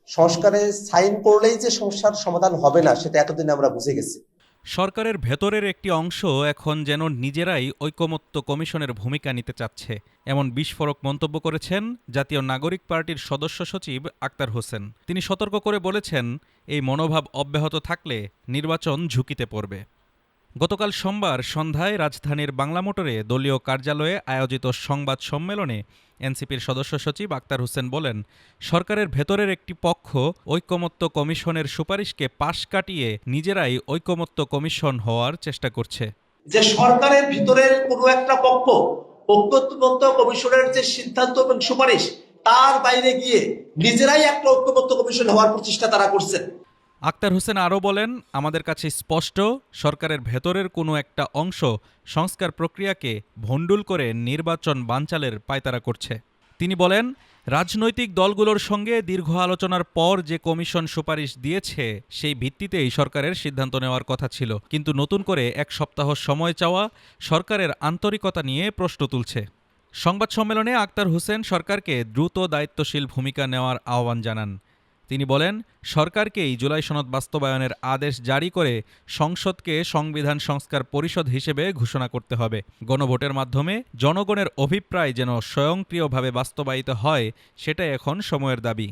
সংস্কারে সাইন করলেই যে সমস্যার সমাধান হবে না সেটা এতদিন আমরা বুঝে গেছি। সরকারের ভেতরের একটি অংশ এখন যেন নিজেরাই ঐকমত্য কমিশনের ভূমিকা নিতে চাচ্ছে, এমন বিস্ফোরক মন্তব্য করেছেন জাতীয় নাগরিক পার্টির সদস্য সচিব আক্তার হোসেন। তিনি সতর্ক করে বলেছেন, এই মনোভাব অব্যাহত থাকলে নির্বাচন ঝুঁকিতে পড়বে। গতকাল সোমবার সন্ধ্যায় রাজধানীর বাংলা মোটরে দলীয় কার্যালয়ে আয়োজিত সংবাদ সম্মেলনে এনসিপির সদস্য সচিব আক্তার হোসেন বলেন, সরকারের ভেতরের একটি পক্ষ ঐকমত্য কমিশনের সুপারিশকে পাশ কাটিয়ে নিজেরাই ঐকমত্য কমিশন হওয়ার চেষ্টা করছে। যে সরকারের ভিতরের কোনো একটা পক্ষ ঐকমত্য কমিশনের যে সিদ্ধান্ত এবং সুপারিশ তার বাইরে গিয়ে নিজেরাই একটা ঐকমত্য কমিশন হওয়ার প্রচেষ্টা তারা করছেন। আক্তার হোসেন আরও বলেন, আমাদের কাছে স্পষ্ট সরকারের ভেতরের কোনো একটা অংশ সংস্কার প্রক্রিয়াকে ভণ্ডুল করে নির্বাচন বানচালের পায়তারা করছে। তিনি বলেন, রাজনৈতিক দলগুলোর সঙ্গে দীর্ঘ আলোচনার পর যে কমিশন সুপারিশ দিয়েছে সেই ভিত্তিতেই সরকারের সিদ্ধান্ত নেওয়ার কথা ছিল, কিন্তু নতুন করে এক সপ্তাহ সময় চাওয়া সরকারের আন্তরিকতা নিয়ে প্রশ্ন তুলছে। সংবাদ সম্মেলনে আক্তার হোসেন সরকারকে দ্রুত দায়িত্বশীল ভূমিকা নেওয়ার আহ্বান জানান। তিনি বলেন, সরকারকেই জুলাই সনদ বাস্তবায়নের আদেশ জারি করে সংসদকে সংবিধান সংস্কার পরিষদ হিসেবে ঘোষণা করতে হবে। গণভোটের মাধ্যমে জনগণের অভিপ্রায় যেন স্বয়ংক্রিয়ভাবে বাস্তবায়িত হয়, সেটাই এখন সময়ের দাবি।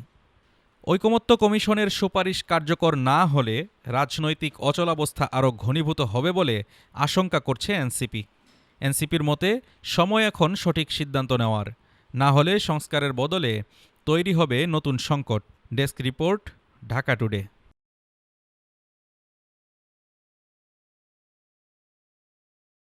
ঐকমত্য কমিশনের সুপারিশ কার্যকর না হলে রাজনৈতিক অচলাবস্থা আরও ঘনীভূত হবে বলে আশঙ্কা করছে এনসিপি। এনসিপির মতে সময় এখন সঠিক সিদ্ধান্ত নেওয়ার, না হলে সংস্কারের বদলে তৈরি হবে নতুন সংকট। Desk report, Dhaka today.